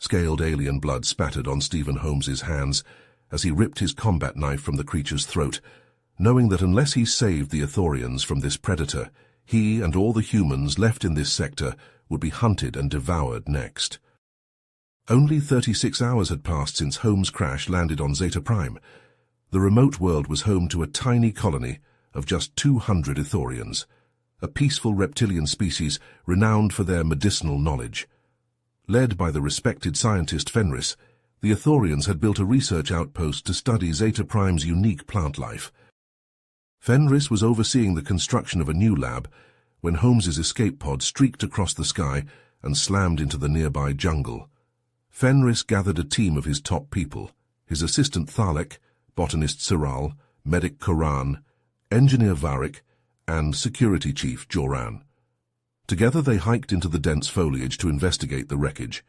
Scaled alien blood spattered on Stephen Holmes's hands as he ripped his combat knife from the creature's throat, knowing that unless he saved the Ithorians from this predator, he and all the humans left in this sector would be hunted and devoured next. Only 36 hours had passed since Holmes' crash landed on Zeta Prime. The remote world was home to a tiny colony of just 200 Ithorians, a peaceful reptilian species renowned for their medicinal knowledge. Led by the respected scientist Fenris, the Ithorians had built a research outpost to study Zeta Prime's unique plant life. Fenris was overseeing the construction of a new lab when Holmes's escape pod streaked across the sky and slammed into the nearby jungle. Fenris gathered a team of his top people, his assistant Thalek, botanist Siral, medic Koran, engineer Varric, and security chief Joran. Together they hiked into the dense foliage to investigate the wreckage.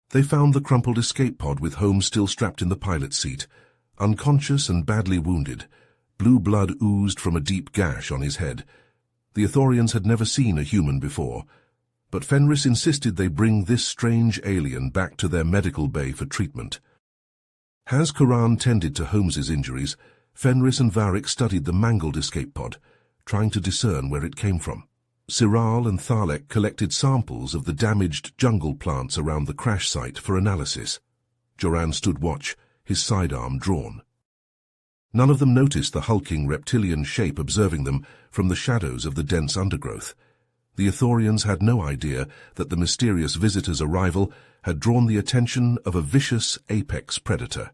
They found the crumpled escape pod with Holmes still strapped in the pilot's seat, unconscious and badly wounded. Blue blood oozed from a deep gash on his head. The Ithorians had never seen a human before, but Fenris insisted they bring this strange alien back to their medical bay for treatment. As Koran tended to Holmes's injuries, Fenris and Varric studied the mangled escape pod, trying to discern where it came from. Siral and Thalek collected samples of the damaged jungle plants around the crash site for analysis. Joran stood watch, his sidearm drawn. None of them noticed the hulking reptilian shape observing them from the shadows of the dense undergrowth. The Ithorians had no idea that the mysterious visitor's arrival had drawn the attention of a vicious apex predator,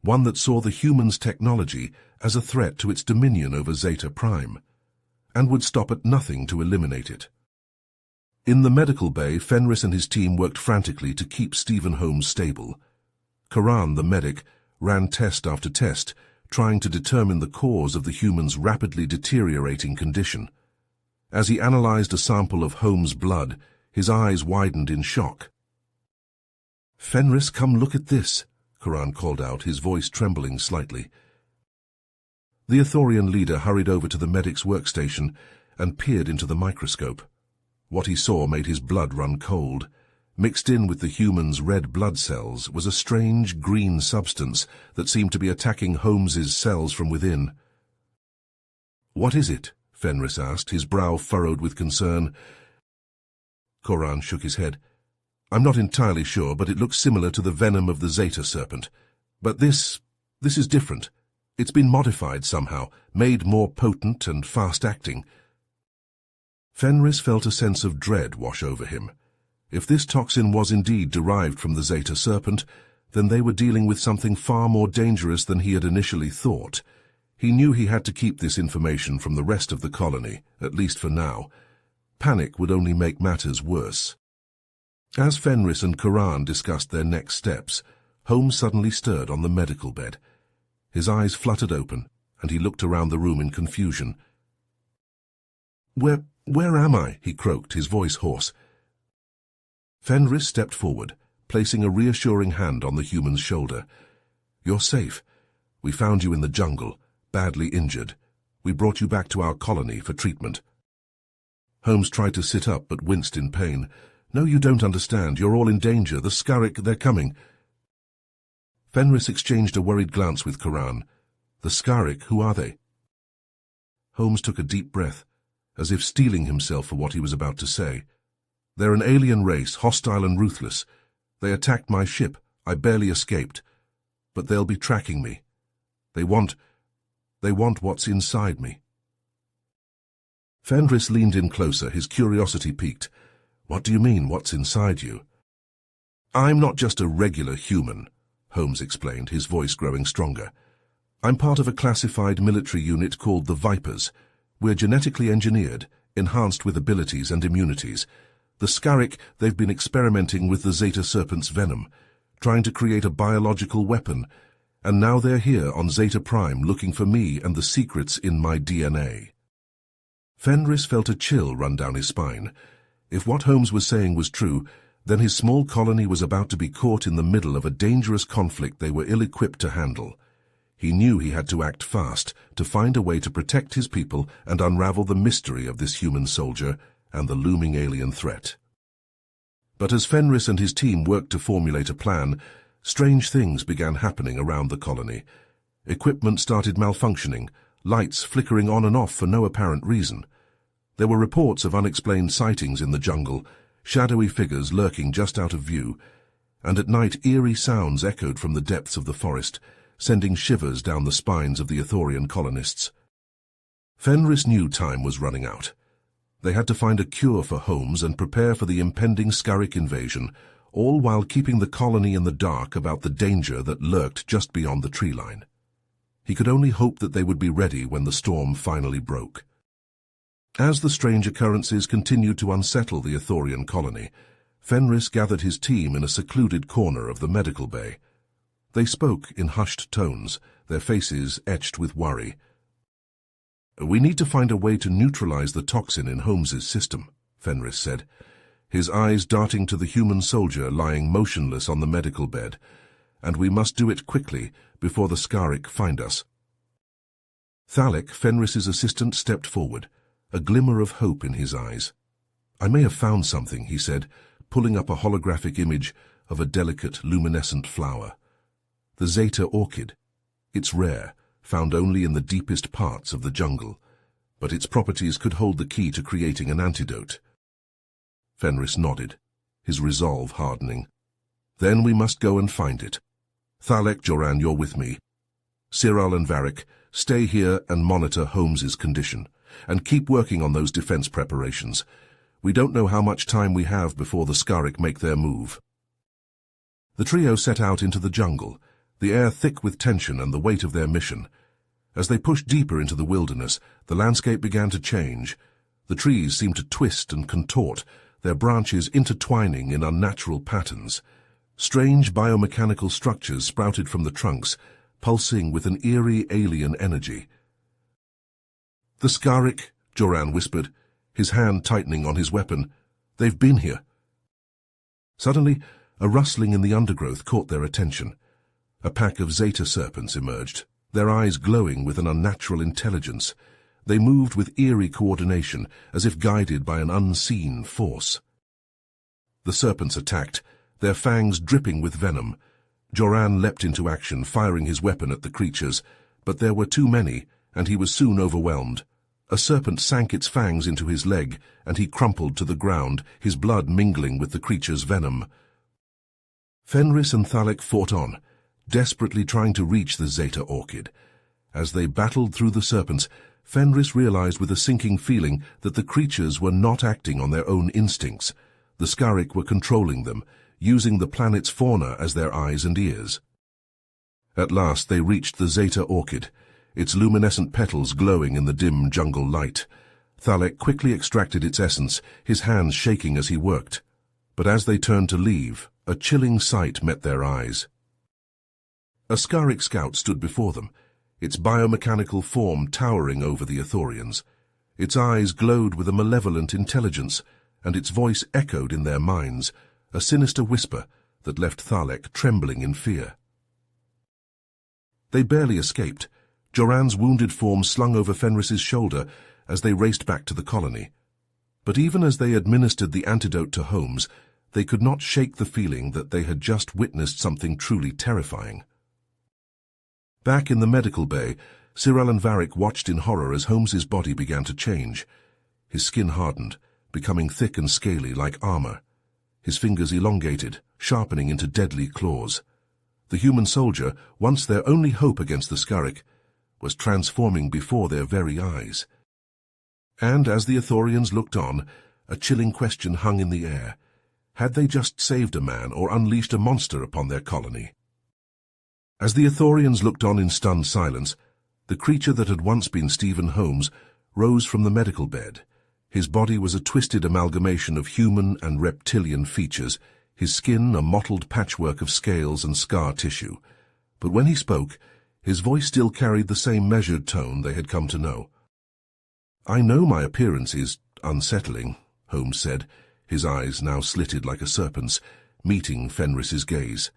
one that saw the humans' technology as a threat to its dominion over Zeta Prime, and would stop at nothing to eliminate it. In the medical bay, Fenris and his team worked frantically to keep Stephen Holmes stable. Koran, the medic, ran test after test, trying to determine the cause of the human's rapidly deteriorating condition. As he analyzed a sample of Holmes' blood, his eyes widened in shock. "Fenris, come look at this," Koran called out, his voice trembling slightly. The Ithorian leader hurried over to the medic's workstation and peered into the microscope. What he saw made his blood run cold. Mixed in with the human's red blood cells was a strange green substance that seemed to be attacking Holmes's cells from within. "What is it?" Fenris asked, his brow furrowed with concern. Koran shook his head. "I'm not entirely sure, but it looks similar to the venom of the Zeta serpent. But this is different. It's been modified somehow, made more potent and fast-acting." Fenris felt a sense of dread wash over him. If this toxin was indeed derived from the Zeta serpent, then they were dealing with something far more dangerous than he had initially thought. He knew he had to keep this information from the rest of the colony, at least for now. Panic would only make matters worse. As Fenris and Koran discussed their next steps, Holmes suddenly stirred on the medical bed. His eyes fluttered open, and he looked around the room in confusion. Where am I?" he croaked, his voice hoarse. Fenris stepped forward, placing a reassuring hand on the human's shoulder. "You're safe. We found you in the jungle, badly injured. We brought you back to our colony for treatment." Holmes tried to sit up but winced in pain. "No, you don't understand. You're all in danger. The Scarrick, they're coming." Fenris exchanged a worried glance with Koran. "The Scarrick, who are they?" Holmes took a deep breath, as if steeling himself for what he was about to say. "They're an alien race, hostile and ruthless. They attacked my ship. I barely escaped. But they'll be tracking me. They want what's inside me." Fenris leaned in closer, his curiosity piqued. "What do you mean, what's inside you?" "I'm not just a regular human," Holmes explained, his voice growing stronger. "I'm part of a classified military unit called the Vipers. We're genetically engineered, enhanced with abilities and immunities. The Scarrick, they've been experimenting with the Zeta Serpent's venom, trying to create a biological weapon, and now they're here on Zeta Prime looking for me and the secrets in my DNA." Fenris felt a chill run down his spine. If what Holmes was saying was true, then his small colony was about to be caught in the middle of a dangerous conflict they were ill-equipped to handle. He knew he had to act fast to find a way to protect his people and unravel the mystery of this human soldier and the looming alien threat. But as Fenris and his team worked to formulate a plan, strange things began happening around the colony. Equipment started malfunctioning, lights flickering on and off for no apparent reason. There were reports of unexplained sightings in the jungle, shadowy figures lurking just out of view, and at night eerie sounds echoed from the depths of the forest, sending shivers down the spines of the Ithorian colonists. Fenris knew time was running out. They had to find a cure for Holmes and prepare for the impending Scarrick invasion, all while keeping the colony in the dark about the danger that lurked just beyond the tree line. He could only hope that they would be ready when the storm finally broke. As the strange occurrences continued to unsettle the Ithorian colony, Fenris gathered his team in a secluded corner of the medical bay. They spoke in hushed tones, their faces etched with worry. "We need to find a way to neutralize the toxin in Holmes's system," Fenris said, his eyes darting to the human soldier lying motionless on the medical bed. "And we must do it quickly, before the Scarrick find us." Thalek, Fenris's assistant, stepped forward, a glimmer of hope in his eyes. "I may have found something," he said, pulling up a holographic image of a delicate, luminescent flower. "The Zeta orchid. It's rare, found only in the deepest parts of the jungle, but its properties could hold the key to creating an antidote." Fenris nodded, his resolve hardening. "Then we must go and find it. Thalek, Joran, you're with me. Cyril and Varric, stay here and monitor Holmes's condition, and keep working on those defense preparations. We don't know how much time we have before the Scarrick make their move." The trio set out into the jungle, the air thick with tension and the weight of their mission. As they pushed deeper into the wilderness, the landscape began to change. The trees seemed to twist and contort, their branches intertwining in unnatural patterns. Strange biomechanical structures sprouted from the trunks, pulsing with an eerie alien energy. "The Scarrick," Joran whispered, his hand tightening on his weapon. "They've been here." Suddenly, a rustling in the undergrowth caught their attention. A pack of Zeta serpents emerged, their eyes glowing with an unnatural intelligence. They moved with eerie coordination, as if guided by an unseen force. The serpents attacked, their fangs dripping with venom. Joran leapt into action, firing his weapon at the creatures, but there were too many, and he was soon overwhelmed. A serpent sank its fangs into his leg, and he crumpled to the ground, his blood mingling with the creature's venom. Fenris and Thalek fought on, desperately trying to reach the Zeta orchid. As they battled through the serpents, Fenris realized with a sinking feeling that the creatures were not acting on their own instincts. The Scarrick were controlling them, using the planet's fauna as their eyes and ears. At last they reached the Zeta orchid, its luminescent petals glowing in the dim jungle light. Thalek quickly extracted its essence, his hands shaking as he worked. But as they turned to leave, a chilling sight met their eyes. A Scarrick scout stood before them, its biomechanical form towering over the Ithorians. Its eyes glowed with a malevolent intelligence, and its voice echoed in their minds, a sinister whisper that left Thalek trembling in fear. They barely escaped, Joran's wounded form slung over Fenris's shoulder as they raced back to the colony. But even as they administered the antidote to Holmes, they could not shake the feeling that they had just witnessed something truly terrifying. Back in the medical bay, Cyril and Varric watched in horror as Holmes's body began to change. His skin hardened, becoming thick and scaly like armor. His fingers elongated, sharpening into deadly claws. The human soldier, once their only hope against the Scarrick, was transforming before their very eyes. And as the Ithorians looked on, a chilling question hung in the air. Had they just saved a man or unleashed a monster upon their colony? As the Ithorians looked on in stunned silence, the creature that had once been Stephen Holmes rose from the medical bed. His body was a twisted amalgamation of human and reptilian features, his skin a mottled patchwork of scales and scar tissue. But when he spoke, his voice still carried the same measured tone they had come to know. "I know my appearance is unsettling," Holmes said, his eyes now slitted like a serpent's, meeting Fenris's gaze.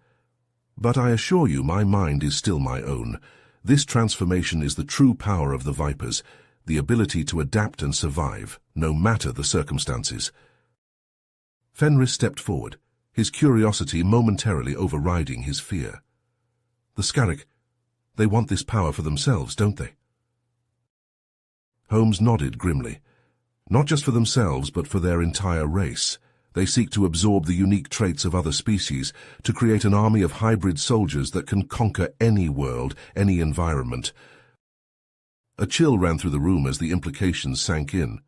"But I assure you my mind is still my own. This transformation is the true power of the Vipers, the ability to adapt and survive, no matter the circumstances." Fenris stepped forward, his curiosity momentarily overriding his fear. The Scarrick, they want this power for themselves, don't they? Holmes nodded grimly. Not just for themselves, but for their entire race. They seek to absorb the unique traits of other species, to create an army of hybrid soldiers that can conquer any world, any environment. A chill ran through the room as the implications sank in.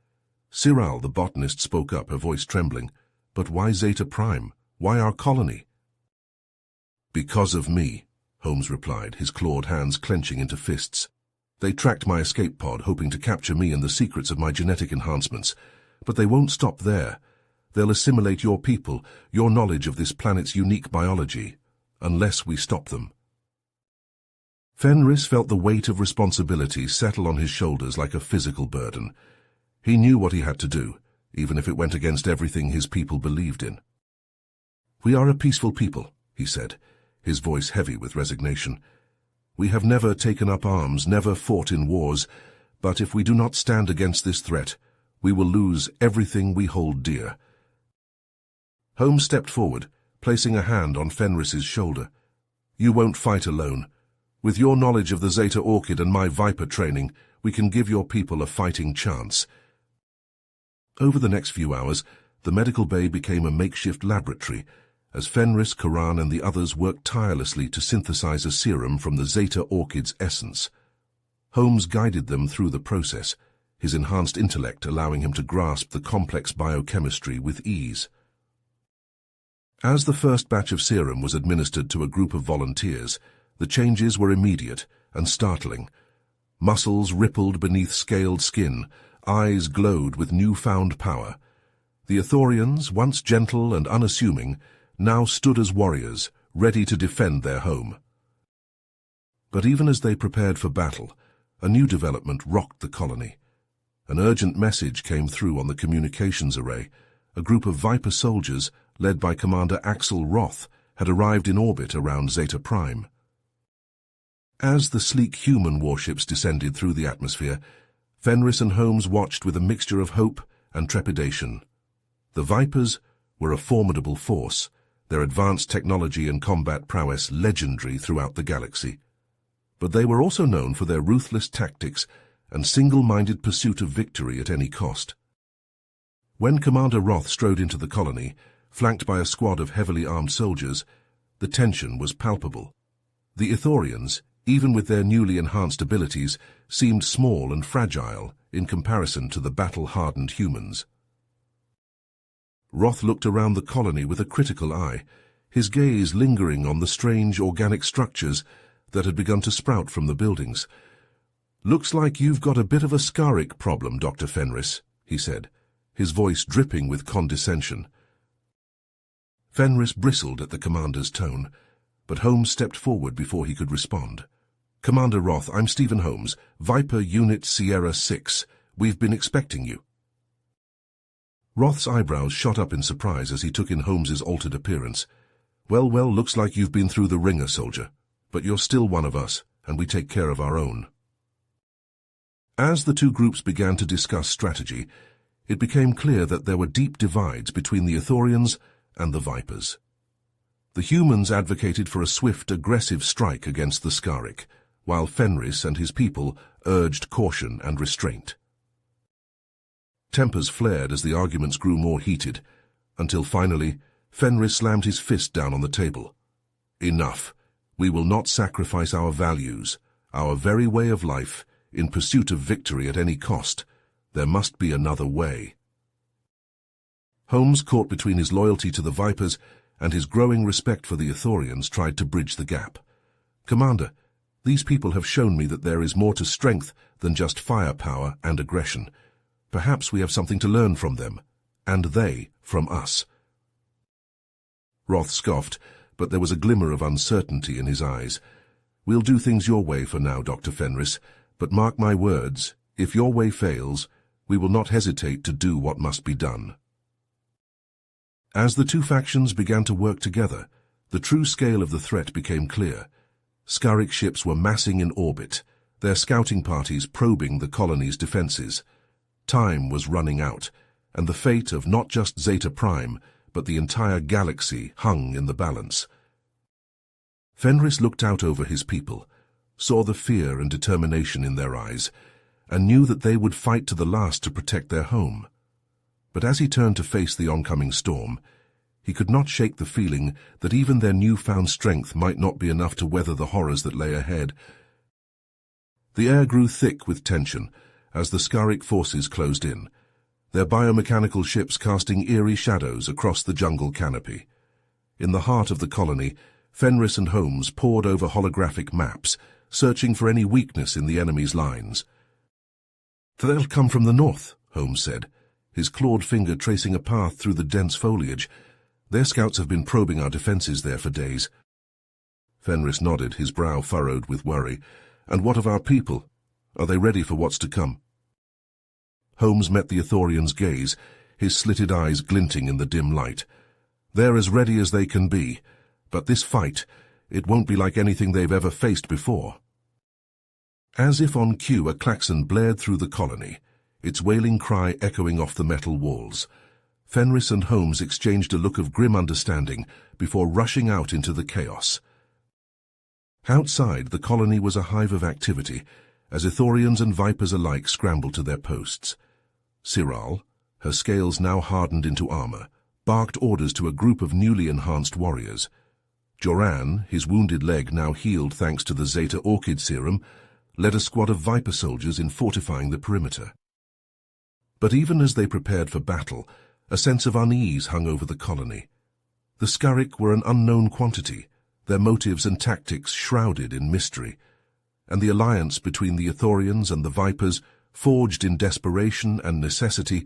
Cyril, the botanist, spoke up, her voice trembling. But why Zeta Prime? Why our colony? Because of me, Holmes replied, his clawed hands clenching into fists. They tracked my escape pod, hoping to capture me and the secrets of my genetic enhancements. But they won't stop there. They'll assimilate your people, your knowledge of this planet's unique biology, unless we stop them. Fenris felt the weight of responsibility settle on his shoulders like a physical burden. He knew what he had to do, even if it went against everything his people believed in. We are a peaceful people, he said, his voice heavy with resignation. We have never taken up arms, never fought in wars, but if we do not stand against this threat, we will lose everything we hold dear. Holmes stepped forward, placing a hand on Fenris's shoulder. You won't fight alone. With your knowledge of the Zeta Orchid and my Viper training, we can give your people a fighting chance. Over the next few hours, the medical bay became a makeshift laboratory, as Fenris, Karan and the others worked tirelessly to synthesize a serum from the Zeta Orchid's essence. Holmes guided them through the process, his enhanced intellect allowing him to grasp the complex biochemistry with ease. As the first batch of serum was administered to a group of volunteers, the changes were immediate and startling. Muscles rippled beneath scaled skin, eyes glowed with newfound power. The Ithorians, once gentle and unassuming, now stood as warriors, ready to defend their home. But even as they prepared for battle, a new development rocked the colony. An urgent message came through on the communications array. A group of Viper soldiers, led by Commander Axel Roth, had arrived in orbit around Zeta Prime. As the sleek human warships descended through the atmosphere, Fenris and Holmes watched with a mixture of hope and trepidation. The Vipers were a formidable force, their advanced technology and combat prowess legendary throughout the galaxy. But they were also known for their ruthless tactics and single-minded pursuit of victory at any cost. When Commander Roth strode into the colony, flanked by a squad of heavily armed soldiers, the tension was palpable. The Ithorians, even with their newly enhanced abilities, seemed small and fragile in comparison to the battle-hardened humans. Roth looked around the colony with a critical eye, his gaze lingering on the strange organic structures that had begun to sprout from the buildings. "Looks like you've got a bit of a Scarrick problem, Dr. Fenris," he said, his voice dripping with condescension. Fenris bristled at the commander's tone, but Holmes stepped forward before he could respond. "Commander Roth, I'm Stephen Holmes, Viper Unit Sierra 6. We've been expecting you." Roth's eyebrows shot up in surprise as he took in Holmes's altered appearance. Well, looks like you've been through the ringer, soldier. But you're still one of us, and we take care of our own." As the two groups began to discuss strategy, it became clear that there were deep divides between the Ithorians and the Vipers. The humans advocated for a swift, aggressive strike against the Scarrick, while Fenris and his people urged caution and restraint. Tempers flared as the arguments grew more heated, until finally Fenris slammed his fist down on the table. "Enough. We will not sacrifice our values, our very way of life, in pursuit of victory at any cost. There must be another way." Holmes, caught between his loyalty to the Vipers and his growing respect for the Ithorians, tried to bridge the gap. "Commander, these people have shown me that there is more to strength than just firepower and aggression. Perhaps we have something to learn from them, and they from us." Roth scoffed, but there was a glimmer of uncertainty in his eyes. "We'll do things your way for now, Dr. Fenris, but mark my words, if your way fails, we will not hesitate to do what must be done." As the two factions began to work together, the true scale of the threat became clear. Scarrick ships were massing in orbit, their scouting parties probing the colony's defenses. Time was running out, and the fate of not just Zeta Prime, but the entire galaxy hung in the balance. Fenris looked out over his people, saw the fear and determination in their eyes, and knew that they would fight to the last to protect their home. But as he turned to face the oncoming storm, he could not shake the feeling that even their newfound strength might not be enough to weather the horrors that lay ahead. The air grew thick with tension as the Skaric forces closed in, their biomechanical ships casting eerie shadows across the jungle canopy. In the heart of the colony, Fenris and Holmes pored over holographic maps, searching for any weakness in the enemy's lines. "They'll come from the north," Holmes said, his clawed finger tracing a path through the dense foliage. "Their scouts have been probing our defenses there for days." Fenris nodded, his brow furrowed with worry. "And what of our people? Are they ready for what's to come?" Holmes met the Ithorian's gaze, his slitted eyes glinting in the dim light. "They're as ready as they can be, but this fight, it won't be like anything they've ever faced before." As if on cue, a klaxon blared through the colony, its wailing cry echoing off the metal walls. Fenris and Holmes exchanged a look of grim understanding before rushing out into the chaos. Outside, the colony was a hive of activity, as Ithorians and Vipers alike scrambled to their posts. Siral, her scales now hardened into armor, barked orders to a group of newly enhanced warriors. Joran, his wounded leg now healed thanks to the Zeta Orchid serum, led a squad of Viper soldiers in fortifying the perimeter. But even as they prepared for battle, a sense of unease hung over the colony. The Skaric were an unknown quantity, their motives and tactics shrouded in mystery, and the alliance between the Ithorians and the Vipers, forged in desperation and necessity,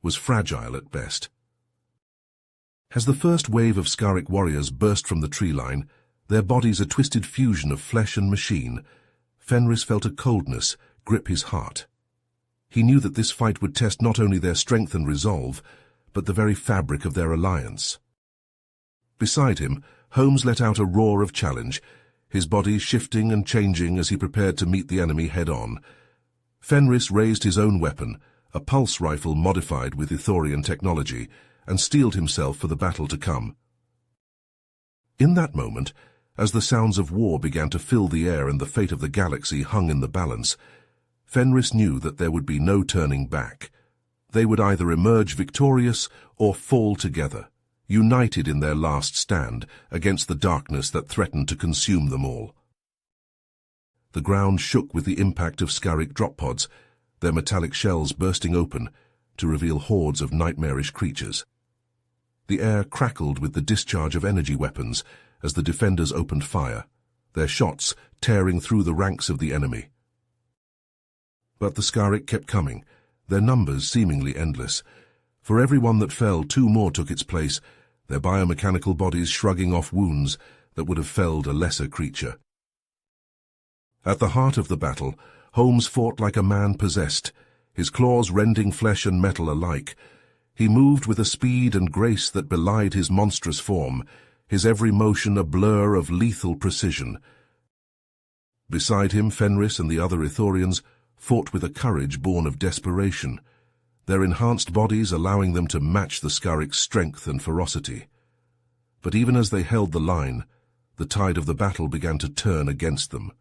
was fragile at best. As the first wave of Skaric warriors burst from the tree line, their bodies a twisted fusion of flesh and machine, Fenris felt a coldness grip his heart. He knew that this fight would test not only their strength and resolve, but the very fabric of their alliance. Beside him, Holmes let out a roar of challenge, his body shifting and changing as he prepared to meet the enemy head-on. Fenris raised his own weapon, a pulse rifle modified with Ithorian technology, and steeled himself for the battle to come. In that moment, as the sounds of war began to fill the air and the fate of the galaxy hung in the balance, Fenris knew that there would be no turning back. They would either emerge victorious or fall together, united in their last stand against the darkness that threatened to consume them all. The ground shook with the impact of Skaric drop pods, their metallic shells bursting open to reveal hordes of nightmarish creatures. The air crackled with the discharge of energy weapons as the defenders opened fire, their shots tearing through the ranks of the enemy. But the Skaric kept coming, their numbers seemingly endless. For every one that fell, two more took its place, their biomechanical bodies shrugging off wounds that would have felled a lesser creature. At the heart of the battle, Holmes fought like a man possessed, his claws rending flesh and metal alike. He moved with a speed and grace that belied his monstrous form, his every motion a blur of lethal precision. Beside him, Fenris and the other Ithorians fought with a courage born of desperation, their enhanced bodies allowing them to match the Skaric's strength and ferocity. But even as they held the line, the tide of the battle began to turn against them.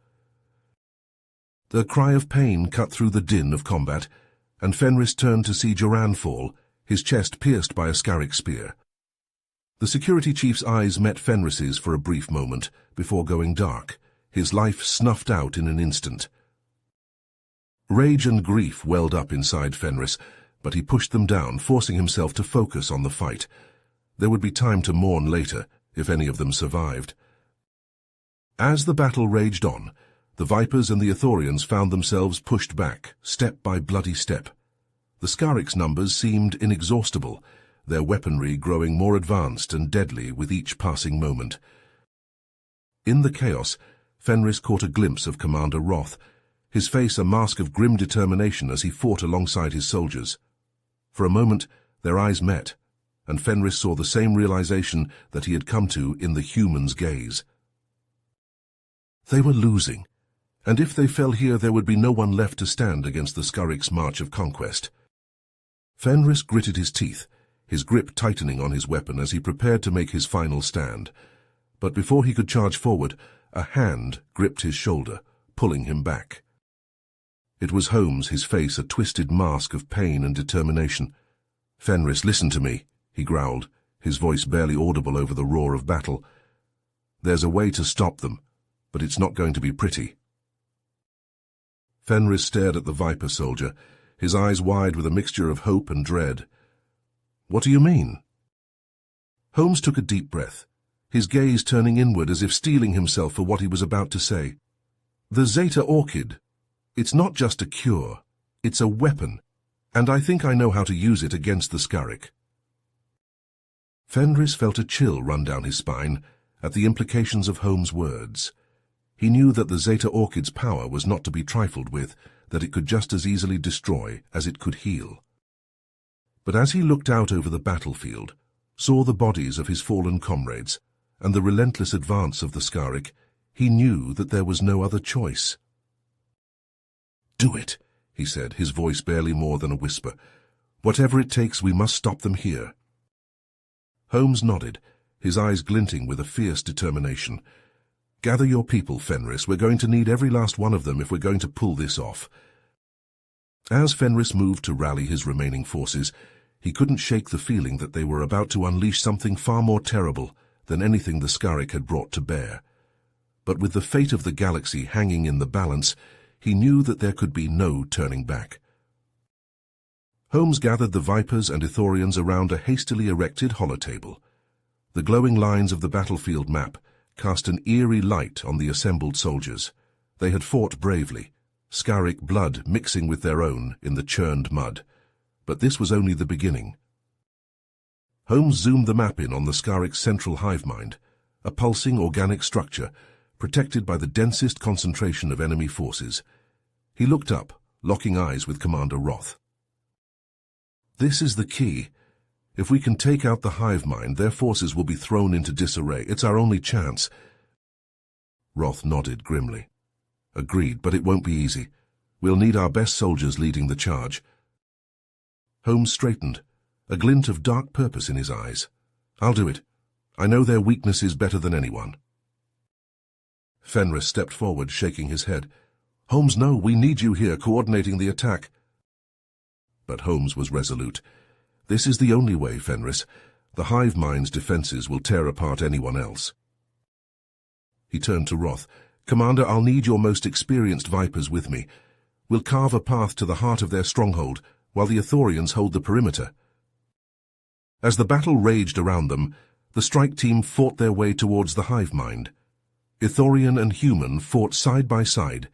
The cry of pain cut through the din of combat, and Fenris turned to see Joran fall, his chest pierced by a Skaric spear. The security chief's eyes met Fenris's for a brief moment before going dark, his life snuffed out in an instant. Rage and grief welled up inside Fenris, but he pushed them down, forcing himself to focus on the fight. There would be time to mourn later, if any of them survived. As the battle raged on, the Vipers and the Ithorians found themselves pushed back, step by bloody step. The Skaric's numbers seemed inexhaustible, their weaponry growing more advanced and deadly with each passing moment. In the chaos, Fenris caught a glimpse of Commander Roth, his face a mask of grim determination as he fought alongside his soldiers. For a moment, their eyes met, and Fenris saw the same realization that he had come to in the human's gaze. They were losing, and if they fell here there would be no one left to stand against the Skaric's march of conquest. Fenris gritted his teeth, his grip tightening on his weapon as he prepared to make his final stand. But before he could charge forward, a hand gripped his shoulder, pulling him back. It was Holmes, his face a twisted mask of pain and determination. "Fenris, listen to me," he growled, his voice barely audible over the roar of battle. "There's a way to stop them, but it's not going to be pretty." Fenris stared at the Viper soldier, his eyes wide with a mixture of hope and dread. "What do you mean?" Holmes took a deep breath, his gaze turning inward as if steeling himself for what he was about to say. "The Zeta Orchid. It's not just a cure, it's a weapon, and I think I know how to use it against the Scarrick." Fenris felt a chill run down his spine at the implications of Holmes' words. He knew that the Zeta Orchid's power was not to be trifled with, that it could just as easily destroy as it could heal. But as he looked out over the battlefield, saw the bodies of his fallen comrades, and the relentless advance of the Scarrick, he knew that there was no other choice. "Do it," he said, his voice barely more than a whisper. "Whatever it takes, we must stop them here." Holmes nodded, his eyes glinting with a fierce determination. "Gather your people, Fenris. We're going to need every last one of them if we're going to pull this off." As Fenris moved to rally his remaining forces, he couldn't shake the feeling that they were about to unleash something far more terrible than anything the Scarrick had brought to bear. But with the fate of the galaxy hanging in the balance, he knew that there could be no turning back. Holmes gathered the Vipers and Ithorians around a hastily erected holotable. The glowing lines of the battlefield map cast an eerie light on the assembled soldiers. They had fought bravely, Scarrick blood mixing with their own in the churned mud. But this was only the beginning. Holmes zoomed the map in on the Scarrick's central hive mind, a pulsing organic structure protected by the densest concentration of enemy forces. He looked up, locking eyes with Commander Roth. "This is the key. If we can take out the hive mind, their forces will be thrown into disarray. It's our only chance." Roth nodded grimly. "Agreed, but it won't be easy. We'll need our best soldiers leading the charge." Holmes straightened, a glint of dark purpose in his eyes. "I'll do it. I know their weaknesses better than anyone." Fenris stepped forward, shaking his head. "Holmes, no, we need you here coordinating the attack." But Holmes was resolute. "This is the only way, Fenris. The hive mind's defenses will tear apart anyone else." He turned to Roth. "Commander, I'll need your most experienced Vipers with me. We'll carve a path to the heart of their stronghold, while the Ithorians hold the perimeter." As the battle raged around them, the strike team fought their way towards the hive mind. Ithorian and human fought side by side,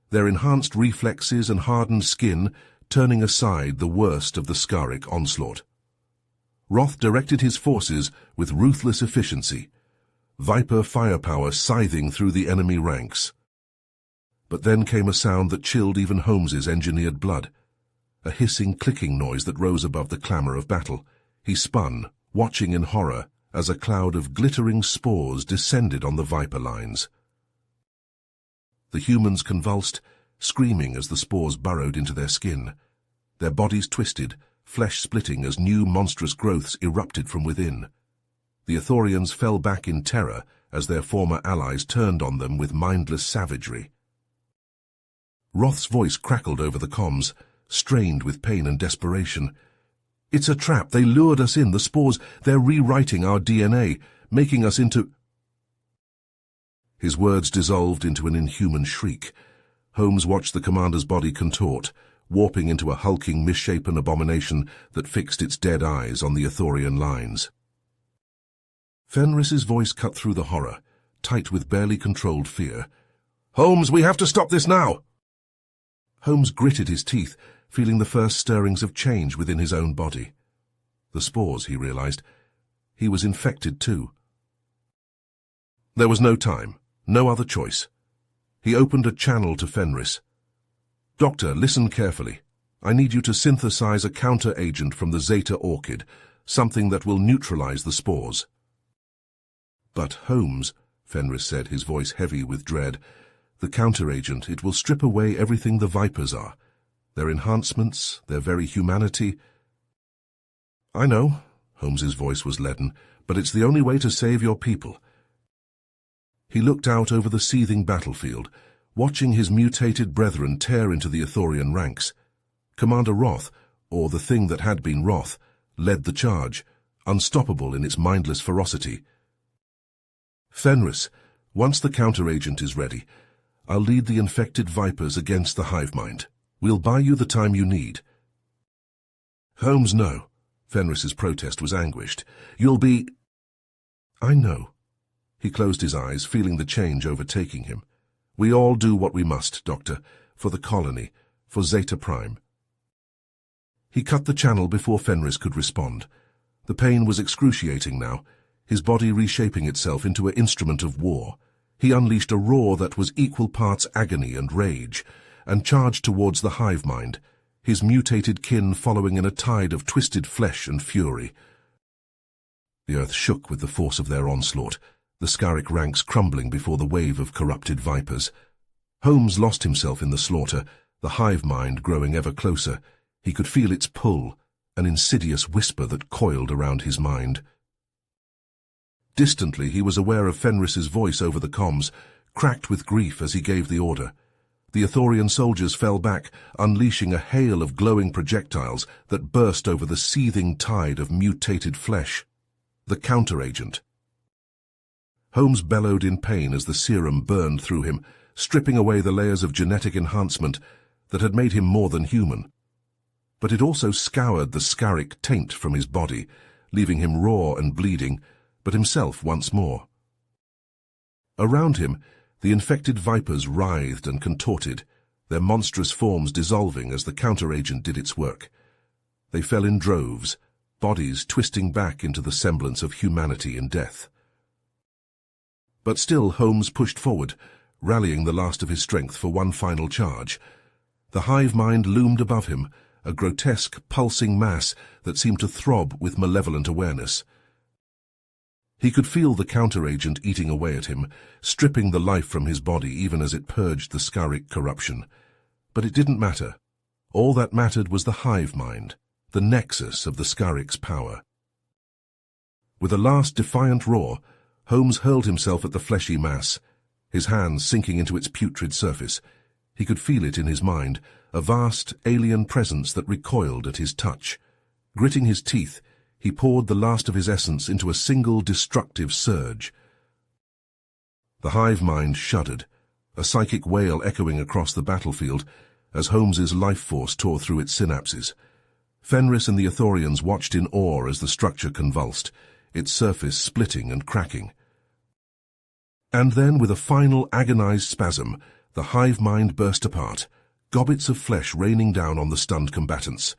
their enhanced reflexes and hardened skin turning aside the worst of the Scarrick onslaught. Roth directed his forces with ruthless efficiency, Viper firepower scything through the enemy ranks. But then came a sound that chilled even Holmes's engineered blood, a hissing, clicking noise that rose above the clamor of battle. He spun, watching in horror as a cloud of glittering spores descended on the Viper lines. The humans convulsed, screaming as the spores burrowed into their skin. Their bodies twisted, flesh splitting as new monstrous growths erupted from within. The Ithorians fell back in terror as their former allies turned on them with mindless savagery. Roth's voice crackled over the comms, strained with pain and desperation. "It's a trap. They lured us in. The spores, they're rewriting our DNA, making us into—" His words dissolved into an inhuman shriek. Holmes watched the commander's body contort, warping into a hulking, misshapen abomination that fixed its dead eyes on the Ithorian lines. Fenris's voice cut through the horror, tight with barely controlled fear. "Holmes, we have to stop this now!" Holmes gritted his teeth, feeling the first stirrings of change within his own body. The spores, he realized. He was infected too. There was no time, no other choice. He opened a channel to Fenris. "Doctor, listen carefully. I need you to synthesize a counter-agent from the Zeta Orchid, something that will neutralize the spores." "But Holmes," Fenris said, his voice heavy with dread, "the counter-agent, it will strip away everything the Vipers are. Their enhancements, their very humanity." "I know," Holmes's voice was leaden, "but it's the only way to save your people." He looked out over the seething battlefield, watching his mutated brethren tear into the Ithorian ranks. Commander Roth, or the thing that had been Roth, led the charge, unstoppable in its mindless ferocity. "Fenris, once the counter-agent is ready, I'll lead the infected vipers against the hive mind. We'll buy you the time you need." "Holmes, no." Fenris's protest was anguished. "You'll be—" "I know." He closed his eyes, feeling the change overtaking him. "We all do what we must, Doctor, for the colony, for Zeta Prime." He cut the channel before Fenris could respond. The pain was excruciating now, his body reshaping itself into an instrument of war. He unleashed a roar that was equal parts agony and rage, and charged towards the hive mind, his mutated kin following in a tide of twisted flesh and fury. The earth shook with the force of their onslaught, the Scarik ranks crumbling before the wave of corrupted vipers. Holmes lost himself in the slaughter, the hive mind growing ever closer. He could feel its pull, an insidious whisper that coiled around his mind. Distantly, he was aware of Fenris's voice over the comms, cracked with grief as he gave the order. The Ithorian soldiers fell back, unleashing a hail of glowing projectiles that burst over the seething tide of mutated flesh. The counter-agent. Holmes bellowed in pain as the serum burned through him, stripping away the layers of genetic enhancement that had made him more than human. But it also scoured the Scarik taint from his body, leaving him raw and bleeding, but himself once more. Around him, the infected vipers writhed and contorted, their monstrous forms dissolving as the counter-agent did its work. They fell in droves, bodies twisting back into the semblance of humanity in death. But still Holmes pushed forward, rallying the last of his strength for one final charge. The hive mind loomed above him, a grotesque, pulsing mass that seemed to throb with malevolent awareness. He could feel the counter-agent eating away at him, stripping the life from his body even as it purged the Scarik corruption. But it didn't matter. All that mattered was the hive mind, the nexus of the Scarik's power. With a last defiant roar, Holmes hurled himself at the fleshy mass, his hands sinking into its putrid surface. He could feel it in his mind, a vast, alien presence that recoiled at his touch. Gritting his teeth, he poured the last of his essence into a single destructive surge. The hive mind shuddered, a psychic wail echoing across the battlefield as Holmes's life force tore through its synapses. Fenris and the Ithorians watched in awe as the structure convulsed, its surface splitting and cracking. And then, with a final agonized spasm, the hive mind burst apart, gobbets of flesh raining down on the stunned combatants.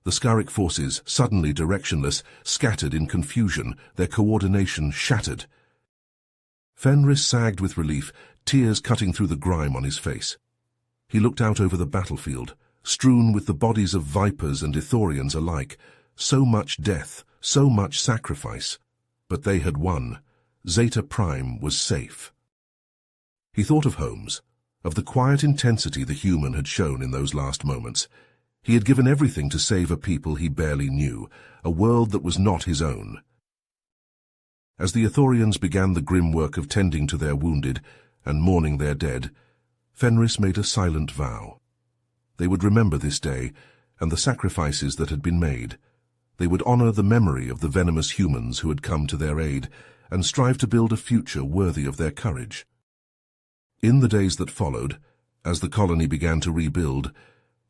The Scarik forces, suddenly directionless, scattered in confusion, their coordination shattered. Fenris sagged with relief, tears cutting through the grime on his face. He looked out over the battlefield, strewn with the bodies of vipers and Ithorians alike. So much death, so much sacrifice. But they had won. Zeta Prime was safe. He thought of Holmes, of the quiet intensity the human had shown in those last moments. He had given everything to save a people he barely knew, a world that was not his own. As the Ithorians began the grim work of tending to their wounded and mourning their dead, Fenris made a silent vow. They would remember this day and the sacrifices that had been made. They would honor the memory of the venomous humans who had come to their aid and strive to build a future worthy of their courage. In the days that followed, as the colony began to rebuild,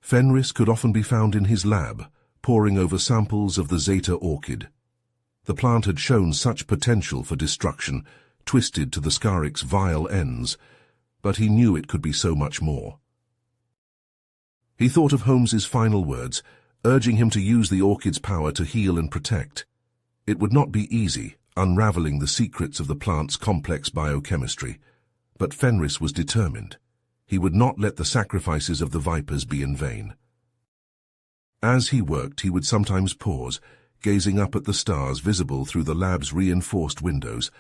Fenris could often be found in his lab, poring over samples of the Zeta orchid. The plant had shown such potential for destruction, twisted to the Scarik's vile ends, but he knew it could be so much more. He thought of Holmes's final words, urging him to use the orchid's power to heal and protect. It would not be easy, unraveling the secrets of the plant's complex biochemistry, but Fenris was determined. He would not let the sacrifices of the vipers be in vain. As he worked, he would sometimes pause, gazing up at the stars visible through the lab's reinforced windows.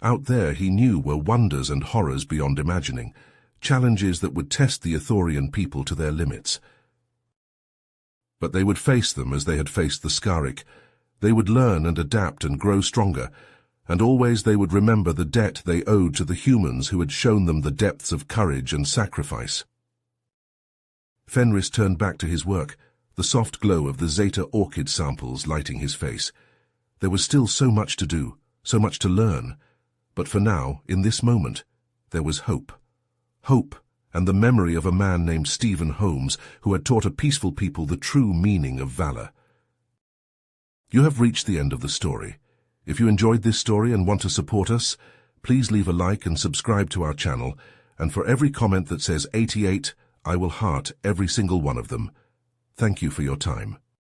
Out there, he knew, were wonders and horrors beyond imagining, challenges that would test the Ithorian people to their limits. But they would face them as they had faced the Scarik. They would learn and adapt and grow stronger, and always they would remember the debt they owed to the humans who had shown them the depths of courage and sacrifice. Fenris turned back to his work, the soft glow of the Zeta orchid samples lighting his face. There was still so much to do, so much to learn, but for now, in this moment, there was hope. Hope, and the memory of a man named Stephen Holmes who had taught a peaceful people the true meaning of valor. You have reached the end of the story. If you enjoyed this story and want to support us, please leave a like and subscribe to our channel, and for every comment that says 88, I will heart every single one of them. Thank you for your time.